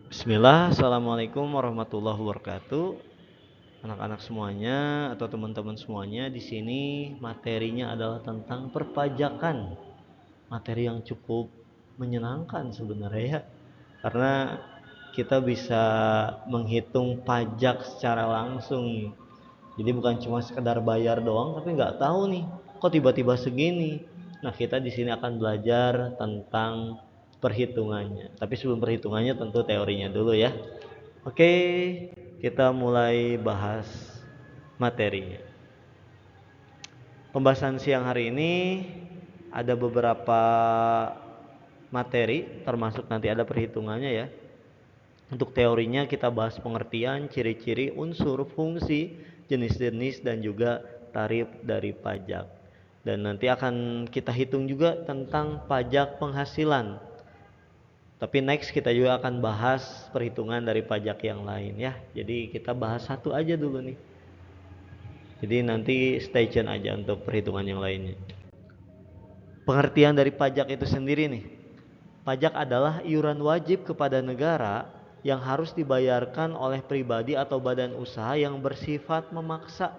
Bismillah, Assalamualaikum warahmatullahi wabarakatuh. Anak-anak semuanya atau teman-teman semuanya, di sini materinya adalah tentang perpajakan. Materi yang cukup menyenangkan sebenarnya ya. Karena kita bisa menghitung pajak secara langsung. Jadi bukan cuma sekedar bayar doang, tapi nggak tahu nih, kok tiba-tiba segini. Nah, kita di sini akan belajar tentang perhitungannya. Tapi sebelum perhitungannya tentu teorinya dulu ya. Oke, kita mulai bahas materinya. Pembahasan siang hari ini ada beberapa materi, termasuk nanti ada perhitungannya ya. Untuk teorinya kita bahas pengertian, ciri-ciri, unsur, fungsi, jenis-jenis, dan juga tarif dari pajak. Dan nanti akan kita hitung juga tentang pajak penghasilan. Tapi next kita juga akan bahas perhitungan dari pajak yang lain ya. Jadi kita bahas satu aja dulu nih. Jadi nanti stay tune aja untuk perhitungan yang lainnya. Pengertian dari pajak itu sendiri nih. Pajak adalah iuran wajib kepada negara yang harus dibayarkan oleh pribadi atau badan usaha yang bersifat memaksa,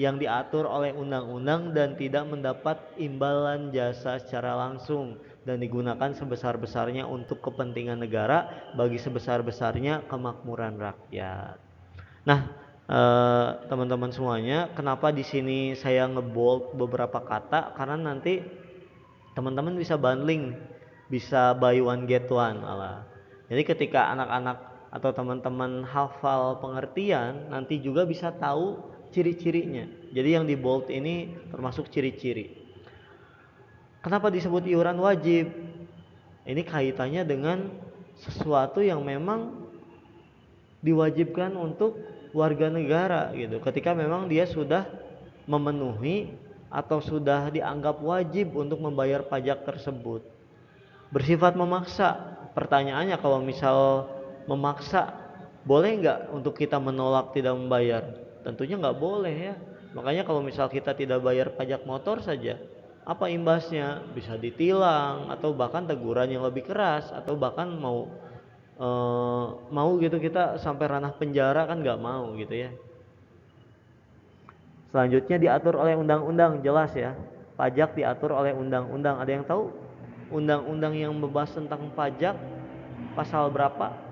yang diatur oleh undang-undang dan tidak mendapat imbalan jasa secara langsung dan digunakan sebesar-besarnya untuk kepentingan negara bagi sebesar-besarnya kemakmuran rakyat. Nah, teman-teman semuanya, kenapa di sini saya ngebold beberapa kata? Karena nanti teman-teman bisa bundling, bisa buy one get one malah. Jadi ketika anak-anak atau teman-teman hafal pengertian, nanti juga bisa tahu ciri-cirinya. Jadi yang di bold ini termasuk ciri-ciri. Kenapa disebut iuran wajib? Ini kaitannya dengan sesuatu yang memang diwajibkan untuk warga negara gitu. Ketika memang dia sudah memenuhi atau sudah dianggap wajib untuk membayar pajak tersebut. Bersifat memaksa. Pertanyaannya, kalau misal memaksa, boleh nggak untuk kita menolak tidak membayar? Tentunya nggak boleh ya. Makanya kalau misal kita tidak bayar pajak motor saja, apa imbasnya? Bisa ditilang atau bahkan teguran yang lebih keras, atau bahkan mau gitu kita sampai ranah penjara, kan nggak mau gitu ya. Selanjutnya diatur oleh undang-undang, jelas ya. Pajak diatur oleh undang-undang. Ada yang tahu undang-undang yang membahas tentang pajak pasal berapa?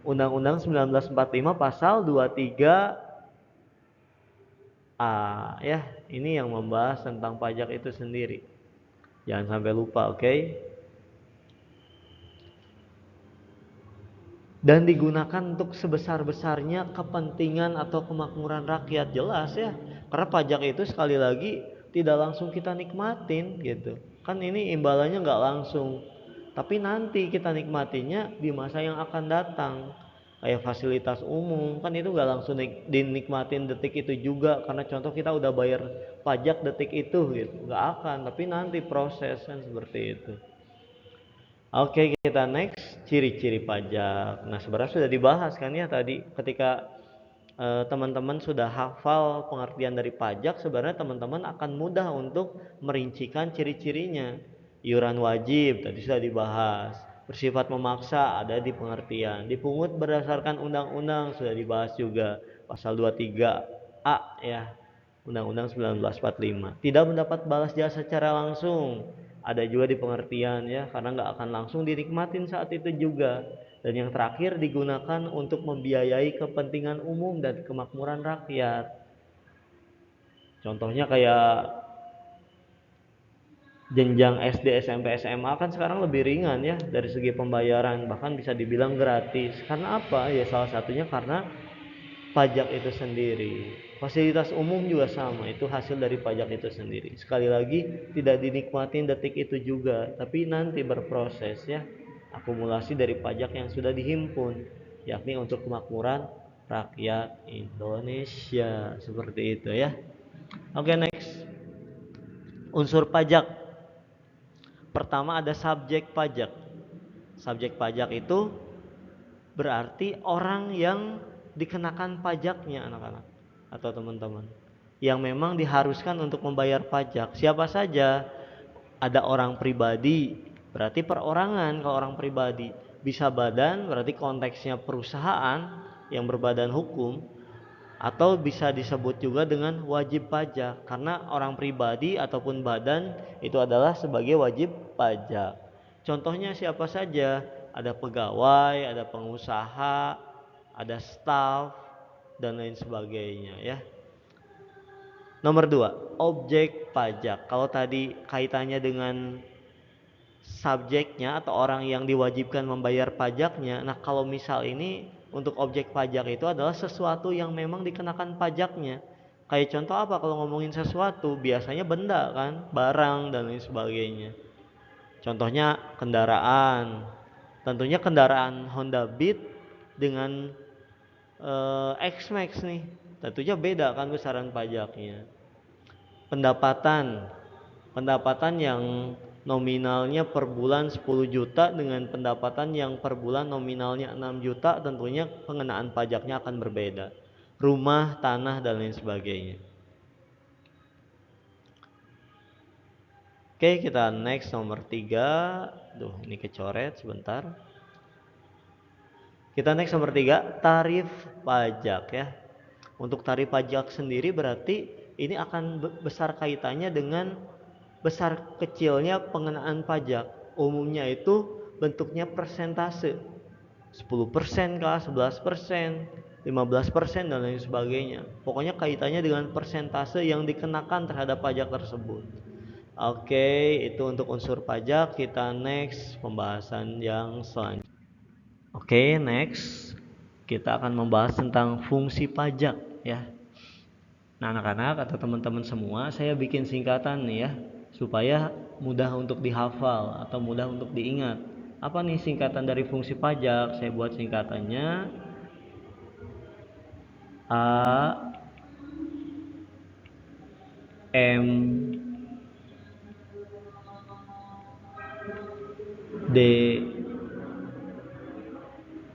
Undang-undang 1945 pasal 23A ya. Ini yang membahas tentang pajak itu sendiri. Jangan sampai lupa, oke? Dan digunakan untuk sebesar-besarnya kepentingan atau kemakmuran rakyat, jelas ya. Karena pajak itu sekali lagi tidak langsung kita nikmatin gitu. Kan ini imbalannya nggak langsung, tapi nanti kita nikmatinya di masa yang akan datang. Kayak fasilitas umum kan itu nggak langsung dinikmatin detik itu juga, karena contoh kita udah bayar pajak detik itu gitu, nggak akan, tapi nanti proses kan seperti itu. Oke, kita next, ciri-ciri pajak. Nah, sebenarnya sudah dibahas kan ya tadi, ketika teman-teman sudah hafal pengertian dari pajak, sebenarnya teman-teman akan mudah untuk merincikan ciri-cirinya. Iuran wajib tadi sudah dibahas. Bersifat memaksa ada di pengertian. Dipungut berdasarkan undang-undang sudah dibahas juga. Pasal 23A ya. Undang-Undang 1945. Tidak mendapat balas jasa secara langsung. Ada juga di pengertian ya, karena nggak akan langsung dinikmatin saat itu juga. Dan yang terakhir, digunakan untuk membiayai kepentingan umum dan kemakmuran rakyat. Contohnya kayak jenjang SD, SMP, SMA kan sekarang lebih ringan ya dari segi pembayaran, bahkan bisa dibilang gratis. Karena apa? Ya salah satunya karena pajak itu sendiri. Fasilitas umum juga sama, itu hasil dari pajak itu sendiri. Sekali lagi, tidak dinikmatin detik itu juga, tapi nanti berproses ya. Akumulasi dari pajak yang sudah dihimpun, yakni untuk kemakmuran rakyat Indonesia. Seperti itu ya. Oke, next. Unsur pajak. Pertama ada subjek pajak. Subjek pajak itu berarti orang yang dikenakan pajaknya, anak-anak atau teman-teman, yang memang diharuskan untuk membayar pajak. Siapa saja? Ada orang pribadi, berarti perorangan kalau orang pribadi. Bisa badan berarti konteksnya perusahaan yang berbadan hukum, atau bisa disebut juga dengan wajib pajak karena orang pribadi ataupun badan itu adalah sebagai wajib pajak. Contohnya siapa saja? Ada pegawai, ada pengusaha, ada staf dan lain sebagainya ya. Nomor 2, objek pajak. Kalau tadi kaitannya dengan subjeknya atau orang yang diwajibkan membayar pajaknya. Nah, kalau misal ini untuk objek pajak itu adalah sesuatu yang memang dikenakan pajaknya. Kayak contoh apa kalau ngomongin sesuatu? Biasanya benda kan, barang dan lain sebagainya. Contohnya kendaraan. Tentunya kendaraan Honda Beat dengan X-Max nih. Tentunya beda kan besaran pajaknya. Pendapatan. Pendapatan yang nominalnya per bulan 10 juta dengan pendapatan yang per bulan nominalnya 6 juta, tentunya pengenaan pajaknya akan berbeda. Rumah, tanah dan lain sebagainya. Oke, kita next nomor 3. Duh, ini kecoret sebentar. Kita next nomor 3, tarif pajak ya. Untuk tarif pajak sendiri berarti ini akan besar kaitannya dengan besar kecilnya pengenaan pajak. Umumnya itu bentuknya persentase, 10% kah, 11%, 15% dan lain sebagainya. Pokoknya kaitannya dengan persentase yang dikenakan terhadap pajak tersebut. Oke, itu untuk unsur pajak. Kita next pembahasan yang selanjutnya. Oke, next kita akan membahas tentang fungsi pajak ya. Nah, anak-anak atau teman-teman semua, saya bikin singkatan nih ya, supaya mudah untuk dihafal atau mudah untuk diingat. Apa nih singkatan dari fungsi pajak? Saya buat singkatannya A M D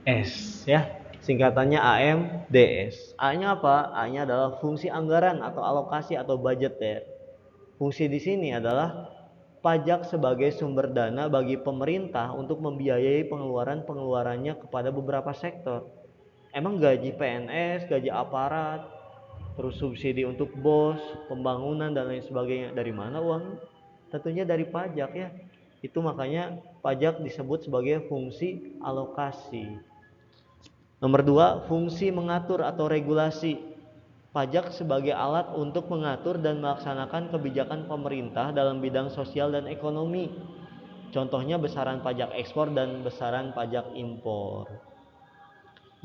S ya. Singkatannya AMDS. A-nya apa? A-nya adalah fungsi anggaran atau alokasi atau budget ya. Fungsi di sini adalah pajak sebagai sumber dana bagi pemerintah untuk membiayai pengeluaran-pengeluarannya kepada beberapa sektor. Emang gaji PNS, gaji aparat, terus subsidi untuk BOS, pembangunan dan lain sebagainya, dari mana uang? Tentunya dari pajak ya. Itu makanya pajak disebut sebagai fungsi alokasi. Nomor 2, fungsi mengatur atau regulasi. Pajak sebagai alat untuk mengatur dan melaksanakan kebijakan pemerintah dalam bidang sosial dan ekonomi. Contohnya besaran pajak ekspor dan besaran pajak impor.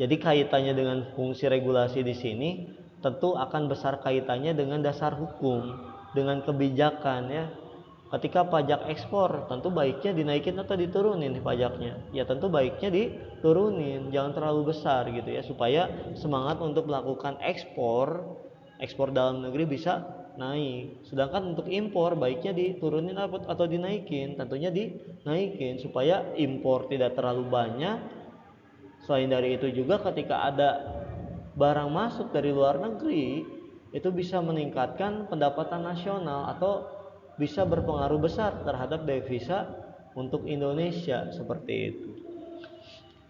Jadi kaitannya dengan fungsi regulasi di sini tentu akan besar kaitannya dengan dasar hukum, dengan kebijakan ya. Ketika pajak ekspor, tentu baiknya dinaikin atau diturunin pajaknya. Ya tentu baiknya diturunin, jangan terlalu besar gitu ya, supaya semangat untuk melakukan ekspor dalam negeri bisa naik. Sedangkan untuk impor baiknya diturunin atau dinaikin, tentunya dinaikin supaya impor tidak terlalu banyak. Selain dari itu juga ketika ada barang masuk dari luar negeri, itu bisa meningkatkan pendapatan nasional atau bisa berpengaruh besar terhadap devisa untuk Indonesia seperti itu.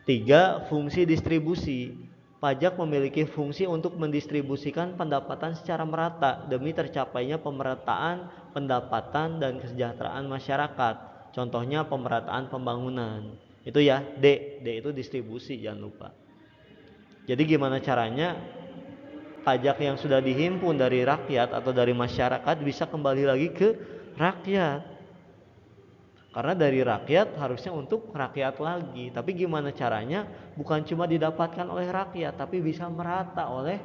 3, fungsi distribusi. Pajak memiliki fungsi untuk mendistribusikan pendapatan secara merata demi tercapainya pemerataan pendapatan dan kesejahteraan masyarakat. Contohnya pemerataan pembangunan. Itu ya, D itu distribusi, jangan lupa. Jadi gimana caranya pajak yang sudah dihimpun dari rakyat atau dari masyarakat bisa kembali lagi ke rakyat. Karena dari rakyat harusnya untuk rakyat lagi. Tapi gimana caranya? Bukan cuma didapatkan oleh rakyat, tapi bisa merata oleh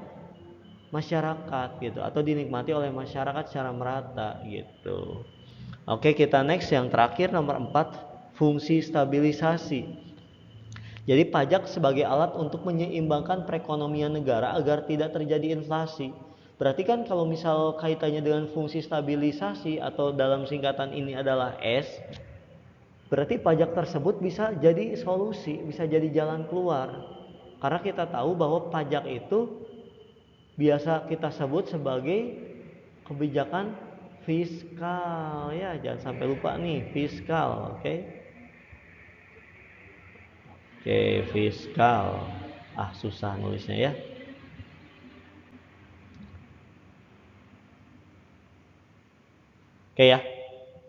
masyarakat gitu, atau dinikmati oleh masyarakat secara merata gitu. Oke, kita next yang terakhir nomor 4, fungsi stabilisasi. Jadi pajak sebagai alat untuk menyeimbangkan perekonomian negara agar tidak terjadi inflasi. Berarti kan kalau misal kaitannya dengan fungsi stabilisasi atau dalam singkatan ini adalah S, berarti pajak tersebut bisa jadi solusi, bisa jadi jalan keluar. Karena kita tahu bahwa pajak itu biasa kita sebut sebagai kebijakan fiskal ya, jangan sampai lupa nih, fiskal, oke? Oke, fiskal. Susah nulisnya ya. Oke ya.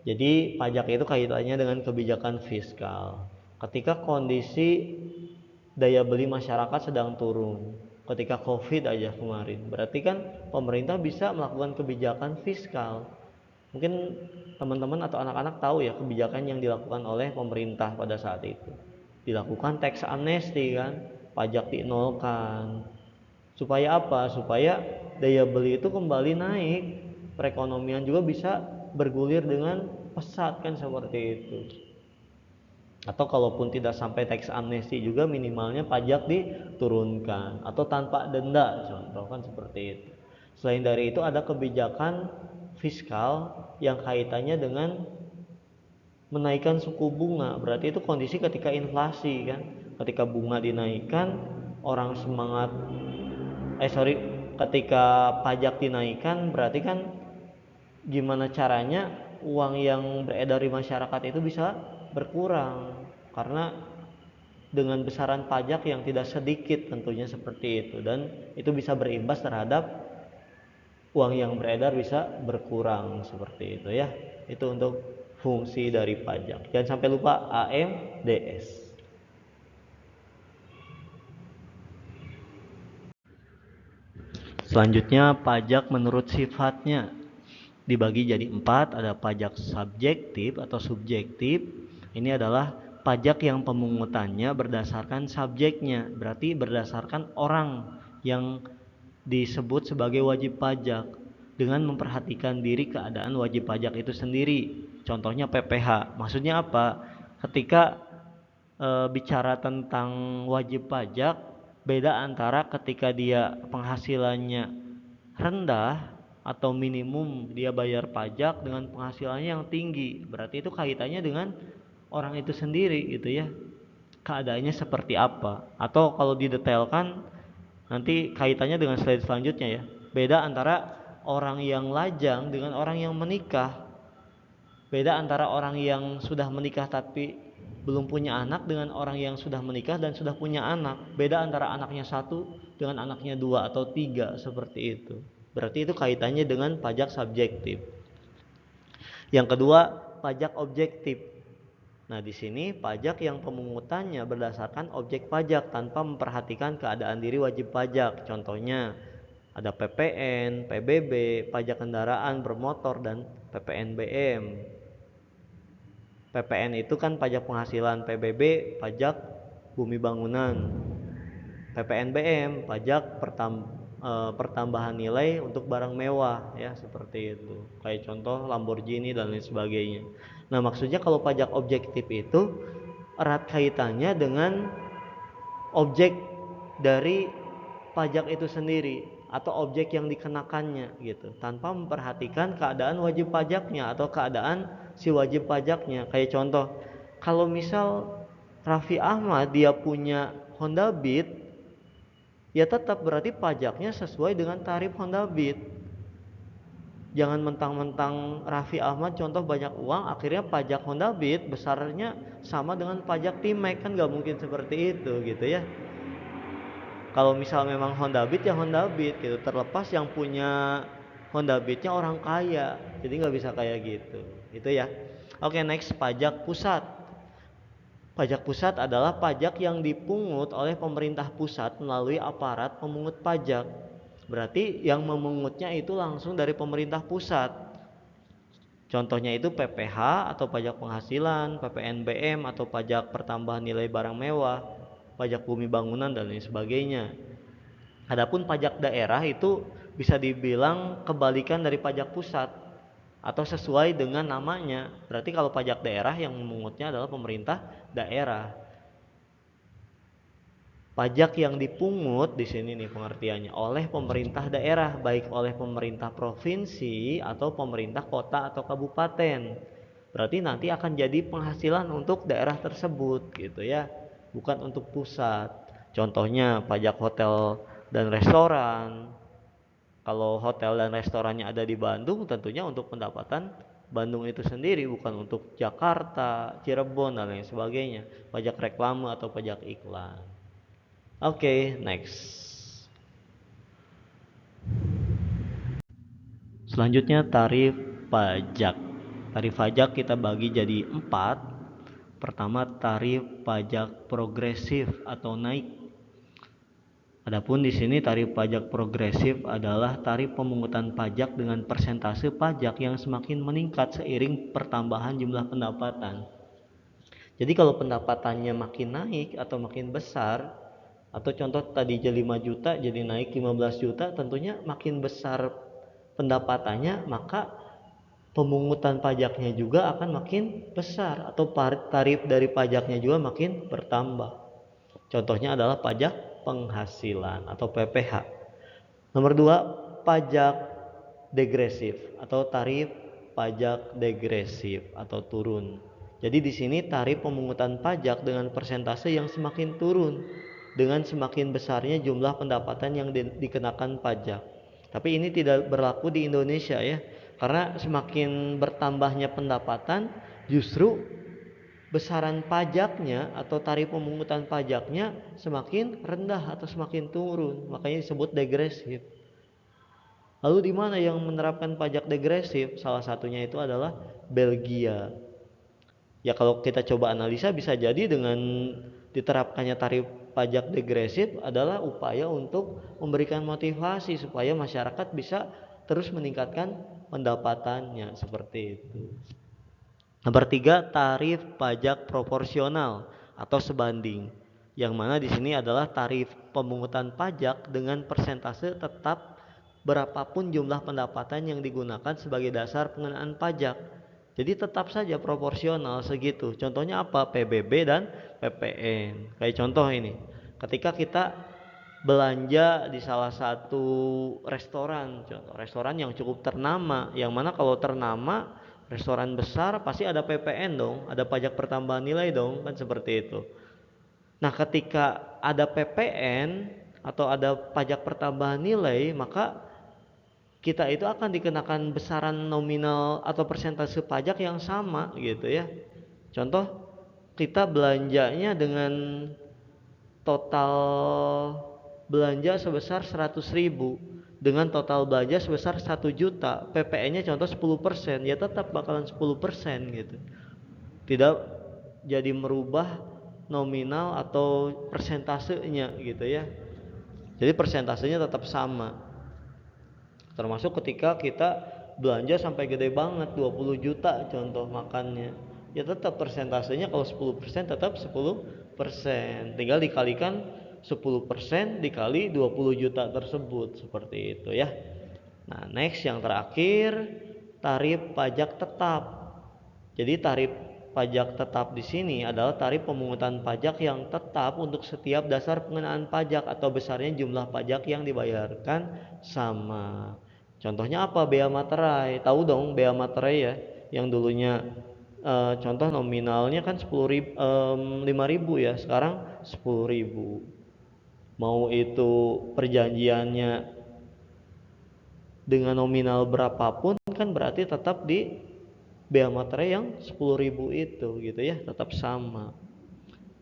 Jadi pajak itu kaitannya dengan kebijakan fiskal. Ketika kondisi daya beli masyarakat sedang turun, ketika COVID aja kemarin, berarti kan pemerintah bisa melakukan kebijakan fiskal. Mungkin teman-teman atau anak-anak tahu ya kebijakan yang dilakukan oleh pemerintah pada saat itu. Dilakukan tax amnesty kan, pajak dinolkan. Supaya apa? Supaya daya beli itu kembali naik, perekonomian juga bisa bergulir dengan pesat kan seperti itu. Atau kalaupun tidak sampai tax amnesty juga minimalnya pajak diturunkan atau tanpa denda, contoh kan seperti itu. Selain dari itu ada kebijakan fiskal yang kaitannya dengan menaikkan suku bunga. Berarti itu kondisi ketika inflasi kan, ketika bunga dinaikkan orang semangat ketika pajak dinaikkan berarti kan gimana caranya uang yang beredar di masyarakat itu bisa berkurang karena dengan besaran pajak yang tidak sedikit tentunya seperti itu, dan itu bisa berimbas terhadap uang yang beredar bisa berkurang seperti itu ya. Itu untuk fungsi dari pajak. Jangan sampai lupa AMDS. Selanjutnya pajak menurut sifatnya dibagi jadi 4, ada pajak subjektif atau subjektif. Ini adalah pajak yang pemungutannya berdasarkan subjeknya, berarti berdasarkan orang yang disebut sebagai wajib pajak dengan memperhatikan diri keadaan wajib pajak itu sendiri. Contohnya PPh. Maksudnya apa? Ketika bicara tentang wajib pajak, beda antara ketika dia penghasilannya rendah atau minimum dia bayar pajak dengan penghasilannya yang tinggi. Berarti itu kaitannya dengan orang itu sendiri gitu ya. Keadaannya seperti apa? Atau kalau didetailkan nanti kaitannya dengan slide selanjutnya ya. Beda antara orang yang lajang dengan orang yang menikah. Beda antara orang yang sudah menikah tapi belum punya anak dengan orang yang sudah menikah dan sudah punya anak. Beda antara anaknya 1 dengan anaknya 2 atau 3 seperti itu. Berarti itu kaitannya dengan pajak subjektif. Yang kedua, pajak objektif. Nah, di sini pajak yang pemungutannya berdasarkan objek pajak tanpa memperhatikan keadaan diri wajib pajak. Contohnya ada PPN, PBB, pajak kendaraan bermotor, dan PPNBM. PPN itu kan pajak penghasilan, PBB pajak bumi bangunan, PPNBM pajak pertambahan nilai untuk barang mewah ya, seperti itu. Kayak contoh Lamborghini dan lain sebagainya. Nah, maksudnya kalau pajak objektif itu erat kaitannya dengan objek dari pajak itu sendiri atau objek yang dikenakannya gitu, tanpa memperhatikan keadaan wajib pajaknya atau keadaan si wajib pajaknya. Kayak contoh, kalau misal Raffi Ahmad dia punya Honda Beat, ya tetap berarti pajaknya sesuai dengan tarif Honda Beat. Jangan mentang-mentang Raffi Ahmad contoh banyak uang, akhirnya pajak Honda Beat besarnya sama dengan pajak T-Max, kan gak mungkin seperti itu gitu ya. Kalau misal memang Honda Beat ya Honda Beat gitu, terlepas yang punya Honda Beatnya orang kaya, jadi nggak bisa kayak gitu itu ya. Oke, next, pajak pusat. Pajak pusat adalah pajak yang dipungut oleh pemerintah pusat melalui aparat pemungut pajak. Berarti yang memungutnya itu langsung dari pemerintah pusat. Contohnya itu PPh atau pajak penghasilan, PPNBM atau pajak pertambahan nilai barang mewah, pajak bumi bangunan dan lain sebagainya. Adapun pajak daerah itu bisa dibilang kebalikan dari pajak pusat atau sesuai dengan namanya. Berarti kalau pajak daerah yang memungutnya adalah pemerintah daerah. Pajak yang dipungut di sini nih pengertiannya oleh pemerintah daerah, baik oleh pemerintah provinsi atau pemerintah kota atau kabupaten. Berarti nanti akan jadi penghasilan untuk daerah tersebut gitu ya, bukan untuk pusat. Contohnya pajak hotel dan restoran. Kalau hotel dan restorannya ada di Bandung, tentunya untuk pendapatan Bandung itu sendiri, bukan untuk Jakarta, Cirebon dan lain sebagainya. Pajak reklame atau pajak iklan. Oke, next. Selanjutnya tarif pajak. Tarif pajak kita bagi jadi 4. Pertama, tarif pajak progresif atau naik. Adapun di sini tarif pajak progresif adalah tarif pemungutan pajak dengan persentase pajak yang semakin meningkat seiring pertambahan jumlah pendapatan. Jadi kalau pendapatannya makin naik atau makin besar, atau contoh tadi jadi 5 juta jadi naik 15 juta, tentunya makin besar pendapatannya, maka pemungutan pajaknya juga akan makin besar atau tarif dari pajaknya juga makin bertambah. Contohnya adalah pajak penghasilan atau PPH. Nomor 2, pajak degresif atau tarif pajak degresif atau turun. Jadi di sini tarif pemungutan pajak dengan persentase yang semakin turun dengan semakin besarnya jumlah pendapatan yang dikenakan pajak. Tapi ini tidak berlaku di Indonesia ya. Karena semakin bertambahnya pendapatan, justru besaran pajaknya atau tarif pemungutan pajaknya semakin rendah atau semakin turun, makanya disebut degresif. Lalu di mana yang menerapkan pajak degresif? Salah satunya itu adalah Belgia. Ya kalau kita coba analisa, bisa jadi dengan diterapkannya tarif pajak degresif adalah upaya untuk memberikan motivasi supaya masyarakat bisa terus meningkatkan pendapatannya, seperti itu. Nomor 3, tarif pajak proporsional atau sebanding, yang mana di sini adalah tarif pemungutan pajak dengan persentase tetap berapapun jumlah pendapatan yang digunakan sebagai dasar pengenaan pajak. Jadi tetap saja proporsional segitu. Contohnya apa? PBB dan PPN. Kayak contoh ini, ketika kita belanja di salah satu restoran, contoh restoran yang cukup ternama, yang mana kalau ternama restoran besar pasti ada PPN dong, ada pajak pertambahan nilai dong, kan seperti itu. Nah, ketika ada PPN atau ada pajak pertambahan nilai, maka kita itu akan dikenakan besaran nominal atau persentase pajak yang sama gitu ya. Contoh, kita belanjanya dengan total belanja sebesar 100.000 dengan total belanja sebesar 1 juta, PPN-nya contoh 10%, ya tetap bakalan 10% gitu. Tidak jadi merubah nominal atau persentasenya gitu ya. Jadi persentasenya tetap sama. Termasuk ketika kita belanja sampai gede banget 20 juta contoh makannya, ya tetap persentasenya kalau 10% tetap 10%, tinggal dikalikan 10% dikali 20 juta tersebut, seperti itu ya. Nah, next yang terakhir, tarif pajak tetap. Jadi tarif pajak tetap di sini adalah tarif pemungutan pajak yang tetap untuk setiap dasar pengenaan pajak atau besarnya jumlah pajak yang dibayarkan sama. Contohnya apa? Bea materai. Tahu dong bea materai ya, yang dulunya contoh nominalnya kan 5.000 ya, sekarang 10.000. Mau itu perjanjiannya dengan nominal berapapun kan berarti tetap di bea materai yang 10.000 itu gitu ya, tetap sama.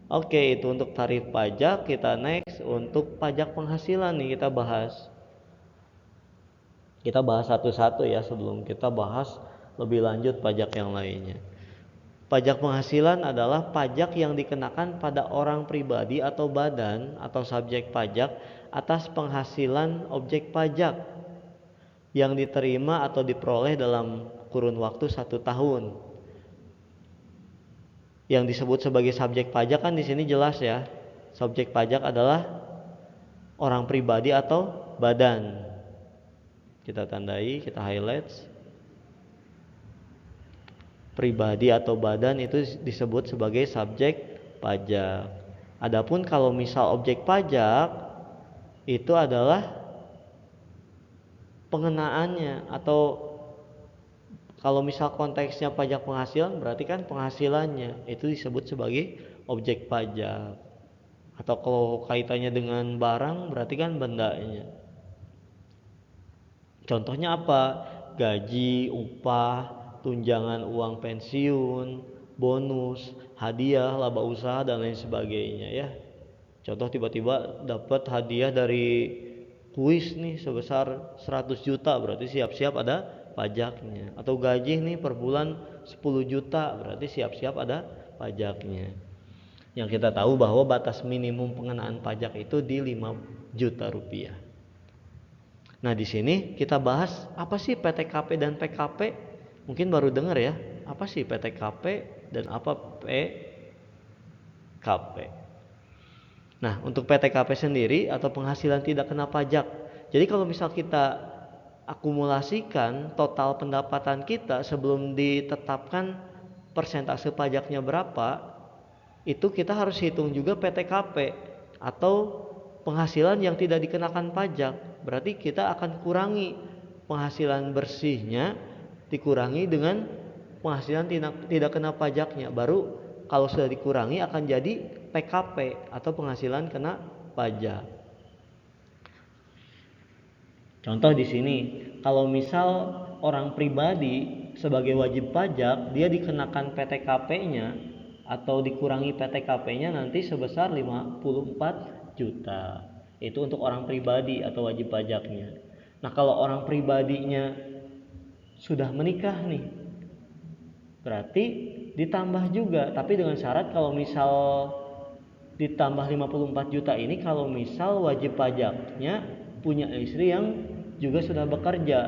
Oke, itu untuk tarif pajak. Kita next untuk pajak penghasilan nih, kita bahas. Kita bahas satu-satu ya sebelum kita bahas lebih lanjut pajak yang lainnya. Pajak penghasilan adalah pajak yang dikenakan pada orang pribadi atau badan atau subjek pajak atas penghasilan objek pajak yang diterima atau diperoleh dalam kurun waktu 1 tahun. Yang disebut sebagai subjek pajak kan di sini jelas ya. Subjek pajak adalah orang pribadi atau badan. Kita tandai, kita highlight. Pribadi atau badan itu disebut sebagai subjek pajak. Adapun kalau misal objek pajak itu adalah pengenaannya, atau kalau misal konteksnya pajak penghasilan berarti kan penghasilannya itu disebut sebagai objek pajak. Atau kalau kaitannya dengan barang berarti kan bendanya. Contohnya apa? Gaji, upah, tunjangan uang pensiun, bonus, hadiah, laba usaha dan lain sebagainya ya. Contoh tiba-tiba dapat hadiah dari kuis nih sebesar 100 juta, berarti siap-siap ada pajaknya. Atau gaji nih per bulan 10 juta, berarti siap-siap ada pajaknya. Yang kita tahu bahwa batas minimum pengenaan pajak itu di 5 juta rupiah. Nah, di sini kita bahas apa sih PTKP dan PKP? Mungkin baru dengar ya. Apa sih PTKP dan apa PKP? Nah, untuk PTKP sendiri atau penghasilan tidak kena pajak. Jadi kalau misal kita akumulasikan total pendapatan kita sebelum ditetapkan persentase pajaknya berapa, itu kita harus hitung juga PTKP atau penghasilan yang tidak dikenakan pajak. Berarti kita akan kurangi penghasilan bersihnya dikurangi dengan penghasilan tidak kena pajaknya. Baru kalau sudah dikurangi akan jadi PKP atau penghasilan kena pajak. Contoh di sini, kalau misal orang pribadi sebagai wajib pajak, dia dikenakan PTKP-nya atau dikurangi PTKP-nya nanti sebesar 54 juta. Itu untuk orang pribadi atau wajib pajaknya. Nah, kalau orang pribadinya sudah menikah nih, berarti ditambah juga, tapi dengan syarat kalau misal ditambah 54 juta ini kalau misal wajib pajaknya punya istri yang juga sudah bekerja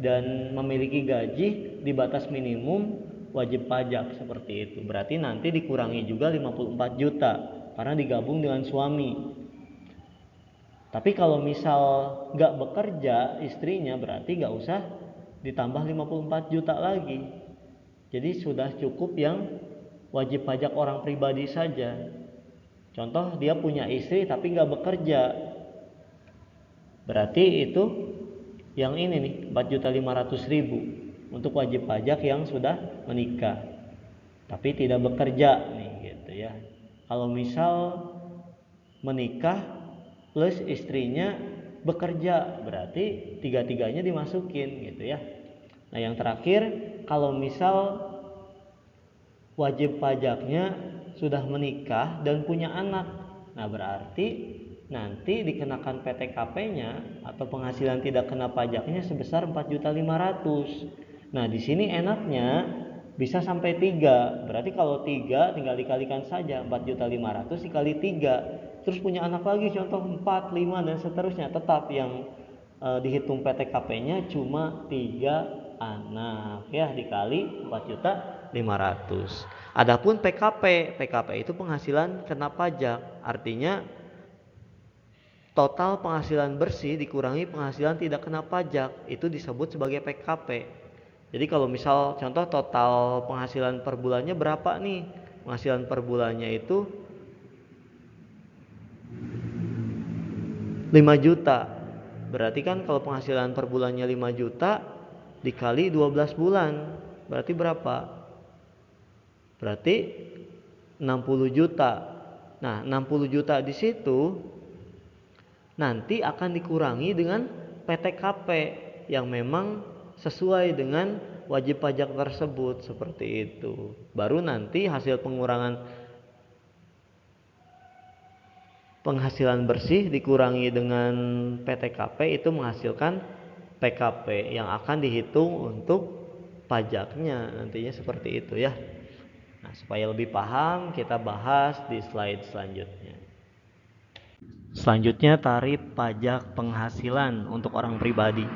dan memiliki gaji di batas minimum wajib pajak seperti itu. Berarti nanti dikurangi juga 54 juta karena digabung dengan suami. Tapi kalau misal gak bekerja istrinya berarti gak usah ditambah 54 juta lagi. Jadi sudah cukup yang wajib pajak orang pribadi saja. Contoh dia punya istri tapi gak bekerja, berarti itu yang ini nih 4.500.000 untuk wajib pajak yang sudah menikah tapi tidak bekerja nih gitu ya. Kalau misal menikah plus istrinya bekerja berarti tiga-tiganya dimasukin gitu ya. Nah, yang terakhir kalau misal wajib pajaknya sudah menikah dan punya anak, nah berarti nanti dikenakan PTKP-nya atau penghasilan tidak kena pajaknya sebesar 4.500.000. Nah, di sini enaknya bisa sampai 3. Berarti kalau 3 tinggal dikalikan saja 4.500.000 dikali 3. Terus punya anak lagi contoh 4, 5 dan seterusnya, tetap yang dihitung PTKP-nya cuma 3 anak ya dikali 4.500.000. Adapun PKP itu penghasilan kena pajak, artinya total penghasilan bersih dikurangi penghasilan tidak kena pajak, itu disebut sebagai PKP. Jadi kalau misal contoh total penghasilan per bulannya berapa nih? Penghasilan per bulannya itu 5 juta. Berarti kan kalau penghasilan per bulannya 5 juta dikali 12 bulan, berarti berapa? Berarti 60 juta. Nah, 60 juta di situ nanti akan dikurangi dengan PTKP yang memang sesuai dengan wajib pajak tersebut seperti itu. Baru nanti hasil pengurangan penghasilan bersih dikurangi dengan PTKP itu menghasilkan PKP yang akan dihitung untuk pajaknya nantinya seperti itu ya. Nah, supaya lebih paham kita bahas di slide selanjutnya. Selanjutnya tarif pajak penghasilan untuk orang pribadi.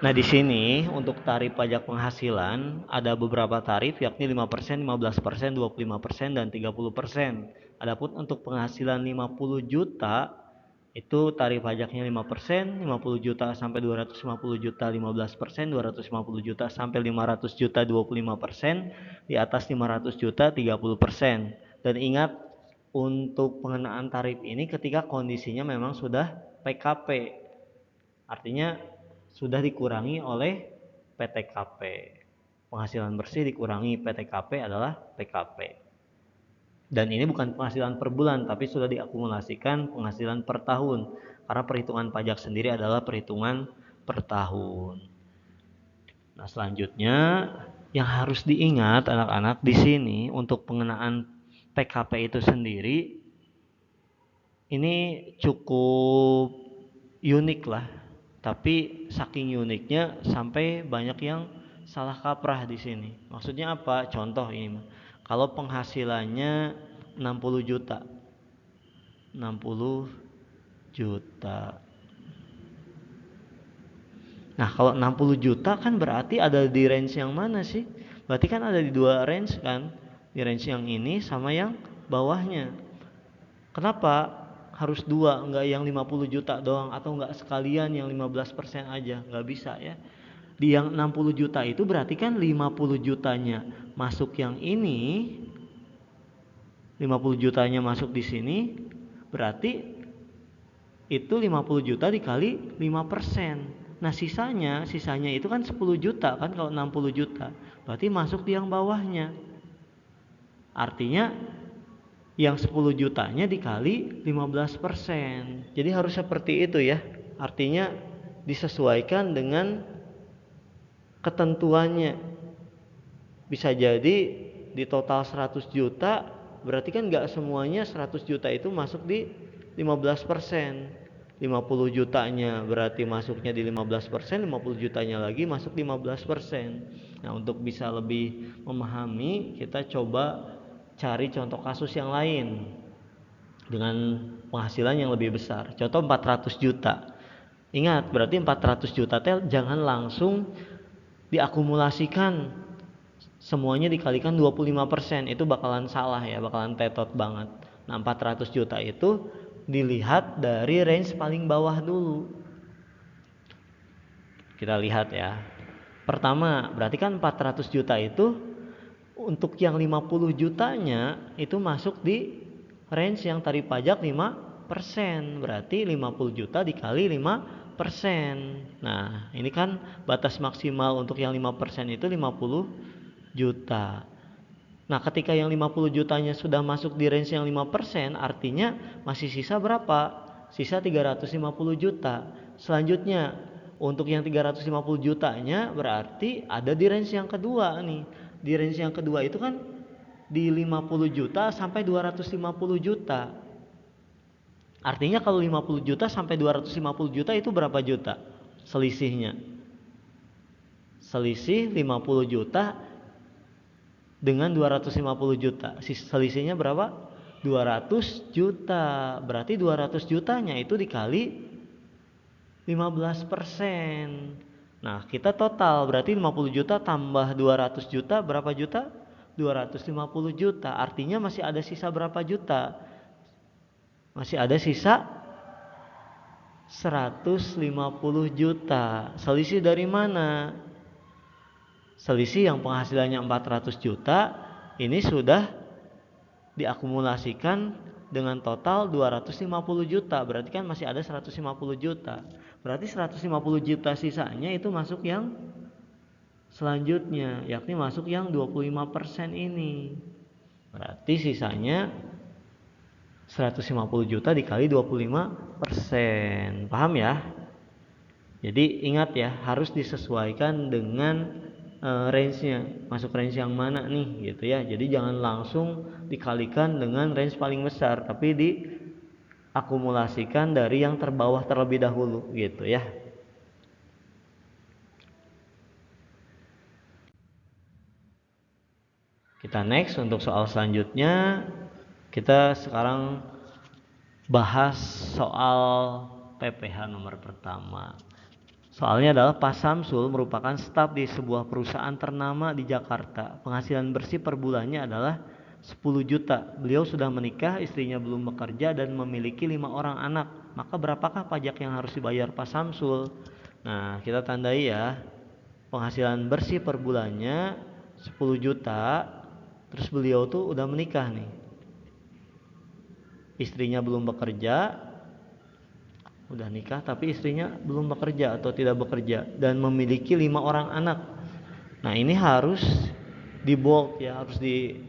Nah, di sini untuk tarif pajak penghasilan ada beberapa tarif yakni 5%, 15%, 25% dan 30%. Adapun untuk penghasilan 50 juta itu tarif pajaknya 5%, 50 juta sampai 250 juta 15%, 250 juta sampai 500 juta 25%, di atas 500 juta 30%. Dan ingat untuk pengenaan tarif ini ketika kondisinya memang sudah PKP. Artinya sudah dikurangi oleh PTKP. Penghasilan bersih dikurangi PTKP adalah PKP. Dan ini bukan penghasilan per bulan, tapi sudah diakumulasikan penghasilan per tahun. Karena perhitungan pajak sendiri adalah perhitungan per tahun. Nah, selanjutnya yang harus diingat anak-anak di sini untuk pengenaan PKP itu sendiri ini cukup unik lah. Tapi saking uniknya sampai banyak yang salah kaprah di sini. Maksudnya apa? Contoh ini, kalau penghasilannya 60 juta. 60 juta. Nah, kalau 60 juta kan berarti ada di range yang mana sih? Berarti kan ada di dua range kan? Di range yang ini sama yang bawahnya. Kenapa harus dua, enggak yang 50 juta doang, atau enggak sekalian yang 15% aja? Enggak bisa ya. Di yang 60 juta itu berarti kan 50 jutanya masuk yang ini, 50 jutanya masuk di sini, berarti itu 50 juta dikali 5%. Nah, sisanya itu kan 10 juta kan kalau 60 juta. Berarti masuk di yang bawahnya. Artinya yang 10 jutanya dikali 15%. Jadi harus seperti itu ya. Artinya disesuaikan dengan ketentuannya. Bisa jadi di total 100 juta, berarti kan gak semuanya 100 juta itu masuk di 15%. 50 jutanya berarti masuknya di 15%, 50 jutanya lagi masuk 15%. Nah, untuk bisa lebih memahami, kita coba cari contoh kasus yang lain dengan penghasilan yang lebih besar. Contoh 400 juta. Ingat, berarti 400 juta jangan langsung diakumulasikan semuanya dikalikan 25%, itu bakalan salah ya, bakalan tetot banget. Nah, 400 juta itu dilihat dari range paling bawah dulu. Kita lihat ya. Pertama, berarti kan 400 juta itu untuk yang 50 jutanya itu masuk di range yang tarif pajak 5%. Berarti 50 juta dikali 5%. Nah, ini kan batas maksimal untuk yang 5% itu 50 juta. Nah, ketika yang 50 jutanya sudah masuk di range yang 5%, artinya masih sisa berapa? Sisa 350 juta. Selanjutnya, untuk yang 350 jutanya berarti ada di range yang kedua nih. Di range yang kedua itu kan di 50 juta sampai 250 juta. Artinya kalau 50 juta sampai 250 juta itu berapa juta? Selisihnya. Selisih 50 juta dengan 250 juta. Selisihnya berapa? 200 juta. Berarti 200 jutanya itu dikali 15%. Nah, kita total berarti 50 juta tambah 200 juta berapa juta? 250 juta. Artinya masih ada sisa berapa juta? Masih ada sisa 150 juta. Selisih dari mana? Selisih yang penghasilannya 400 juta ini sudah diakumulasikan dengan total 250 juta. Berarti kan masih ada 150 juta. Berarti 150 juta sisanya itu masuk yang selanjutnya, yakni masuk yang 25% ini. Berarti sisanya 150 juta dikali 25%. Paham ya? Jadi ingat ya, harus disesuaikan dengan range-nya, masuk range yang mana nih gitu ya. Jadi jangan langsung dikalikan dengan range paling besar, tapi diakumulasikan dari yang terbawah terlebih dahulu gitu ya. Kita next untuk soal selanjutnya. Kita sekarang bahas soal PPH nomor pertama. Soalnya adalah Pak Samsul merupakan staf di sebuah perusahaan ternama di Jakarta. Penghasilan bersih per bulannya adalah 10 juta. Beliau sudah menikah, istrinya belum bekerja dan memiliki 5 orang anak. Maka berapakah pajak yang harus dibayar Pak Samsul? Nah, kita tandai ya. Penghasilan bersih per bulannya 10 juta. Terus beliau tuh udah menikah nih. Istrinya belum bekerja, udah nikah tapi istrinya belum bekerja atau tidak bekerja dan memiliki 5 orang anak. Nah, ini harus di bold ya, harus di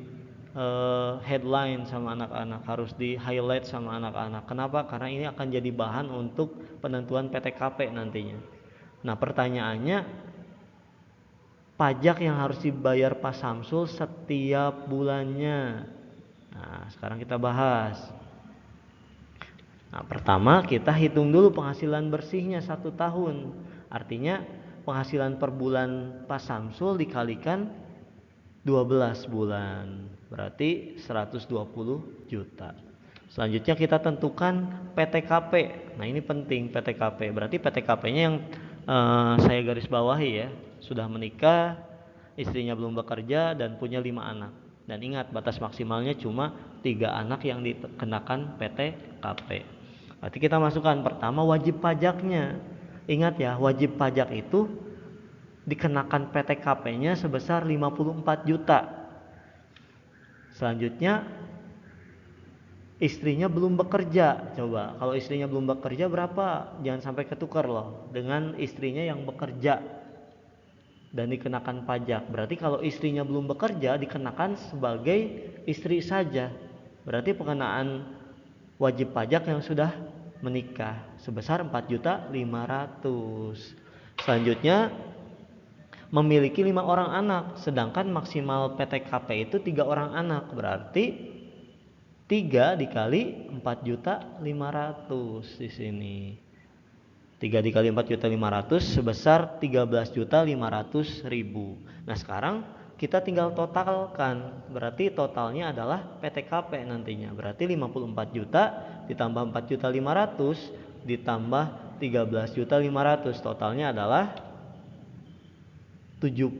headline sama anak-anak, harus di highlight sama anak-anak. Kenapa? Karena ini akan jadi bahan untuk penentuan PTKP nantinya. Nah, pertanyaannya pajak yang harus dibayar Pak Samsul setiap bulannya. Nah, sekarang kita bahas. Nah, pertama kita hitung dulu penghasilan bersihnya 1 tahun. Artinya penghasilan per bulan Pak Samsul dikalikan 12 bulan. Berarti 120 juta. Selanjutnya kita tentukan PTKP. Nah, ini penting PTKP. Berarti PTKP-nya yang saya garis bawahi ya. Sudah menikah, istrinya belum bekerja dan punya 5 anak. Dan ingat batas maksimalnya cuma 3 anak yang dikenakan PTKP. Berarti kita masukkan pertama wajib pajaknya. Ingat ya, wajib pajak itu dikenakan PTKP-nya sebesar 54 juta. Selanjutnya istrinya belum bekerja. Coba kalau istrinya belum bekerja berapa? Jangan sampai ketukar loh dengan istrinya yang bekerja dan dikenakan pajak. Berarti kalau istrinya belum bekerja dikenakan sebagai istri saja. Berarti pengenaan wajib pajak yang sudah menikah sebesar 4.500.000. Selanjutnya memiliki 5 orang anak, sedangkan maksimal PTKP itu 3 orang anak. Berarti 3 dikali 4.500.000 di sini. 3 dikali 4.500.000 sebesar 13.500.000. Nah, sekarang kita tinggal totalkan. Berarti totalnya adalah PTKP nantinya. Berarti 54 juta ditambah 4.500.000 ditambah 13.500.000. Totalnya adalah 72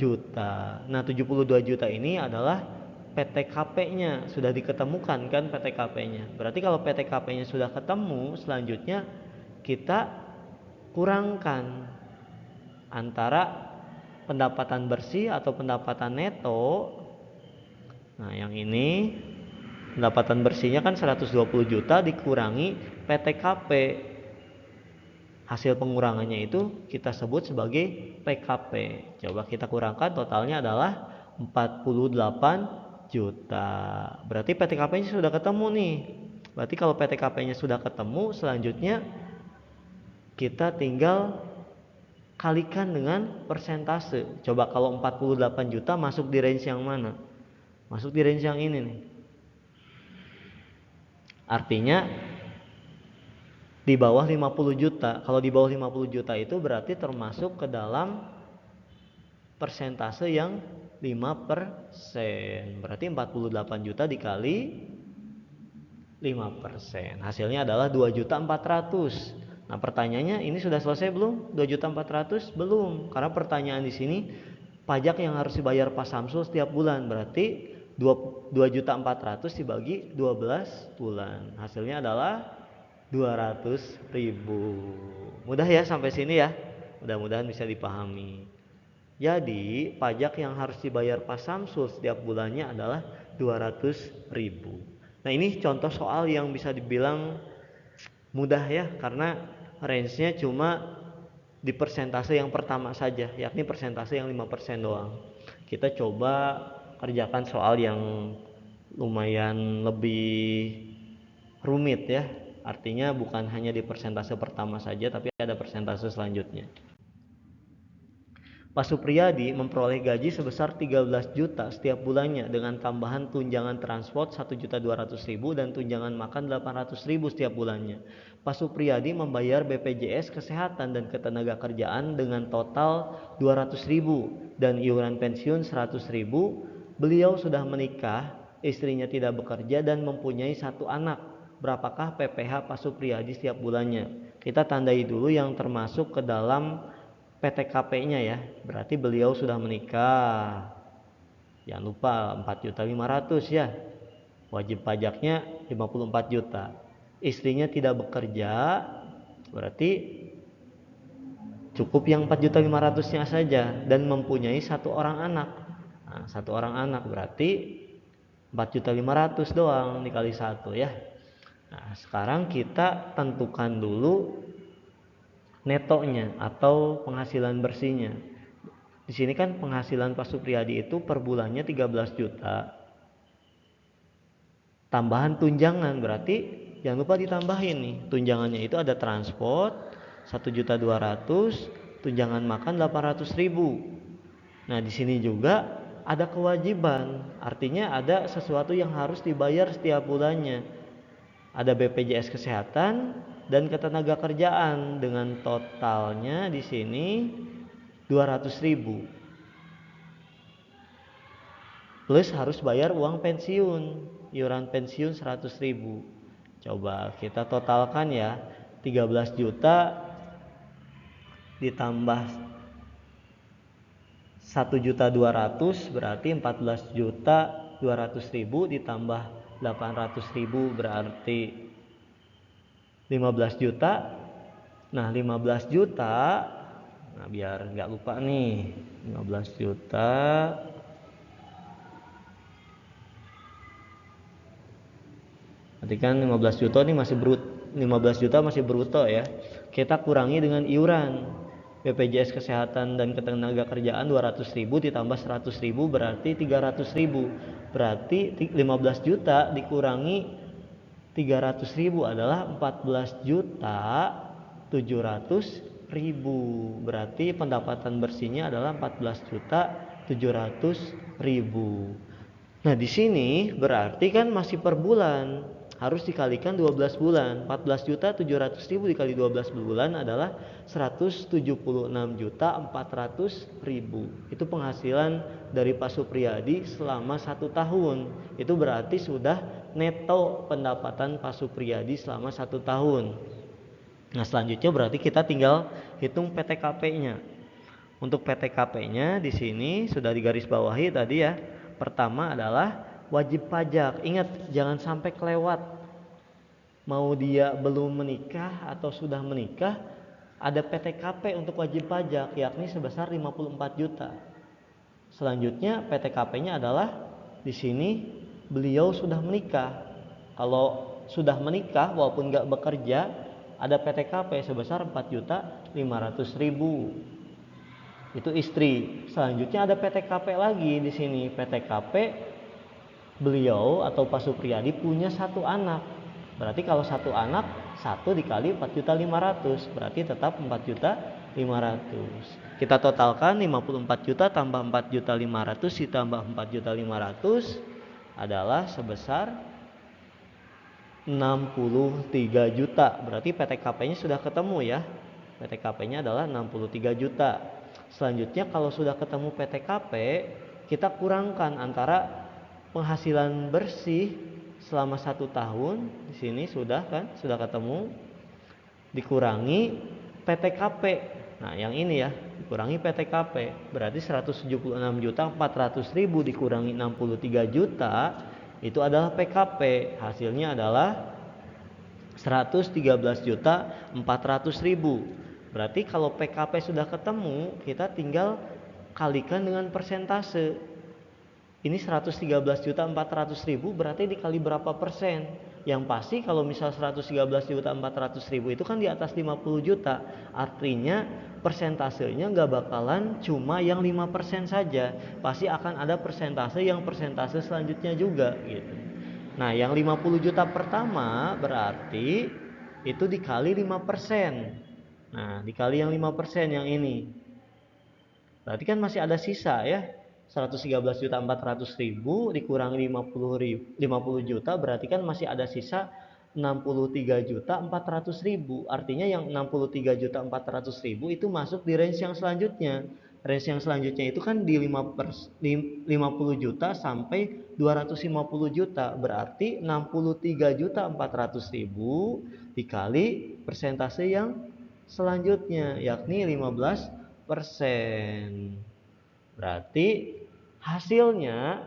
juta. Nah, 72 juta ini adalah PTKP-nya. Sudah diketemukan kan PTKP-nya. Berarti kalau PTKP-nya sudah ketemu, selanjutnya kita kurangkan antara pendapatan bersih atau pendapatan neto. Nah, yang ini pendapatan bersihnya kan 120 juta dikurangi PTKP. Hasil pengurangannya itu kita sebut sebagai PKP. Coba kita kurangkan, totalnya adalah 48 juta. Berarti PTKP-nya sudah ketemu nih. Berarti kalau PTKP-nya sudah ketemu, selanjutnya kita tinggal kalikan dengan persentase. Coba kalau 48 juta masuk di range yang mana? Masuk di range yang ini nih. Artinya di bawah 50 juta. Kalau di bawah 50 juta itu berarti termasuk ke dalam persentase yang 5%. Berarti 48 juta dikali 5%. Hasilnya adalah 2.400.000. Nah, pertanyaannya ini sudah selesai belum? 2.400.000 belum. Karena pertanyaan di sini pajak yang harus dibayar Pak Samsul setiap bulan. Berarti 2.400.000 dibagi 12 bulan. Hasilnya adalah 200.000. Mudah ya sampai sini ya. Mudah-mudahan bisa dipahami. Jadi pajak yang harus dibayar Pak Samsul setiap bulannya adalah 200.000. Nah, ini contoh soal yang bisa dibilang mudah ya, karena range-nya cuma di persentase yang pertama saja, yakni persentase yang 5% doang. Kita coba kerjakan soal yang lumayan lebih rumit ya. Artinya bukan hanya di persentase pertama saja, tapi ada persentase selanjutnya. Pak Supriyadi memperoleh gaji sebesar 13 juta setiap bulannya dengan tambahan tunjangan transport 1.200.000 dan tunjangan makan 800.000 setiap bulannya. Pak Supriyadi membayar BPJS Kesehatan dan Ketenagakerjaan dengan total 200.000 dan iuran pensiun 100.000. Beliau sudah menikah, istrinya tidak bekerja dan mempunyai 1 anak. Berapakah PPh Pak Supriyadi setiap bulannya? Kita tandai dulu yang termasuk ke dalam PTKP-nya ya. Berarti beliau sudah menikah. Jangan lupa 4.500.000 ya. Wajib pajaknya 54 juta. Istrinya tidak bekerja, berarti cukup yang 4.500.000-nya saja dan mempunyai 1 orang anak. Nah, 1 orang anak berarti 4.500.000 doang dikali 1 ya. Nah, sekarang kita tentukan dulu netonya atau penghasilan bersihnya. Di sini kan penghasilan Pak Supriyadi itu per bulannya 13 juta. Tambahan tunjangan berarti jangan lupa ditambahin nih. Tunjangannya itu ada transport 1.200.000, tunjangan makan 800.000. Nah, di sini juga ada kewajiban, artinya ada sesuatu yang harus dibayar setiap bulannya. Ada BPJS Kesehatan dan Ketenagakerjaan dengan totalnya di sini 200.000. Plus harus bayar uang pensiun, iuran pensiun 100.000. Coba kita totalkan ya, 13 juta ditambah 1.200.000 berarti 14.200.000 ditambah 800.000 berarti 15 juta. Nah, 15 juta, nah biar nggak lupa nih, 15 juta berarti kan 15 juta ini masih 15 juta masih bruto ya. Kita kurangi dengan iuran BPJS Kesehatan dan Ketenagakerjaan 200.000 ditambah 100.000 berarti 300.000. Berarti 15 juta dikurangi 300.000 adalah 14 juta 700.000. Berarti pendapatan bersihnya adalah 14 juta 700.000. Nah, di sini berarti kan masih per bulan, harus dikalikan 12 bulan. 14.700.000 dikali 12 bulan adalah 176.400.000. Itu penghasilan dari Pak Supriyadi selama 1 tahun. Itu berarti sudah neto pendapatan Pak Supriyadi selama 1 tahun. Nah, selanjutnya berarti kita tinggal hitung PTKP-nya. Untuk PTKP-nya di sini sudah digarisbawahi tadi ya. Pertama adalah wajib pajak. Ingat, jangan sampai kelewat. Mau dia belum menikah atau sudah menikah, ada PTKP untuk wajib pajak, yakni sebesar 54 juta. Selanjutnya PTKP-nya adalah di sini beliau sudah menikah. Kalau sudah menikah walaupun nggak bekerja, ada PTKP sebesar 4.500.000. Itu istri. Selanjutnya ada PTKP lagi di sini. PTKP beliau atau Pak Supriyadi punya 1 anak. Berarti kalau 1 anak 1 dikali 4.500.000 berarti tetap 4.500.000. Kita totalkan 54 juta tambah 4.500.000 ditambah 4.500.000 adalah sebesar 63 juta. Berarti PTKP-nya sudah ketemu ya. PTKP-nya adalah 63 juta. Selanjutnya kalau sudah ketemu PTKP, kita kurangkan antara penghasilan bersih selama 1 tahun, di sini sudah kan, sudah ketemu, dikurangi PTKP. Nah, yang ini ya, dikurangi PTKP. Berarti 176.400.000 dikurangi 63 juta itu adalah PKP. Hasilnya adalah 113.400.000. Berarti kalau PKP sudah ketemu, kita tinggal kalikan dengan persentase. Ini 113.400.000 berarti dikali berapa persen? Yang pasti kalau misal 113.400.000 itu kan di atas 50 juta. Artinya persentasenya nggak bakalan cuma yang 5% saja. Pasti akan ada persentase yang persentase selanjutnya juga gitu. Nah, yang 50 juta pertama berarti itu dikali 5%. Nah, dikali yang 5% yang ini. Berarti kan masih ada sisa ya. 113.400.000 dikurangi 50 juta berarti kan masih ada sisa 63.400.000. Artinya yang 63.400.000 itu masuk di range yang selanjutnya. Range yang selanjutnya itu kan di 50 juta sampai 250 juta. Berarti 63.400.000 dikali persentase yang selanjutnya yakni 15%. Berarti hasilnya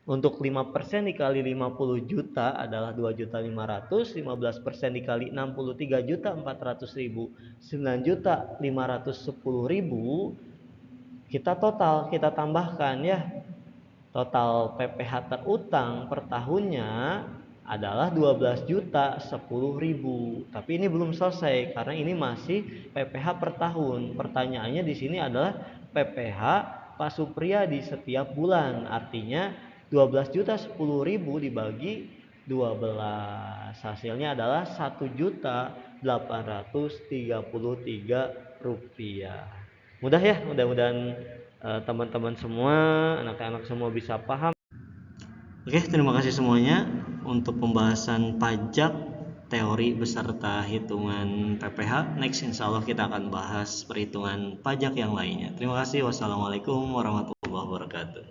untuk 5% dikali 50 juta adalah 2.500.000, 15% dikali 63.400.000, 9.510.000. Kita total, kita tambahkan ya. Total PPh terutang per tahunnya adalah 12.010.000. Tapi ini belum selesai karena ini masih PPh per tahun. Pertanyaannya di sini adalah PPh Pak Supriyadi setiap bulan. Artinya 12.010.000 dibagi 12. Hasilnya adalah 1.833 rupiah. Mudah ya, mudah-mudahan teman-teman semua, anak-anak semua bisa paham. Oke, terima kasih semuanya untuk pembahasan pajak, teori beserta hitungan PPh. Next, insya Allah kita akan bahas perhitungan pajak yang lainnya. Terima kasih. Wassalamualaikum warahmatullahi wabarakatuh.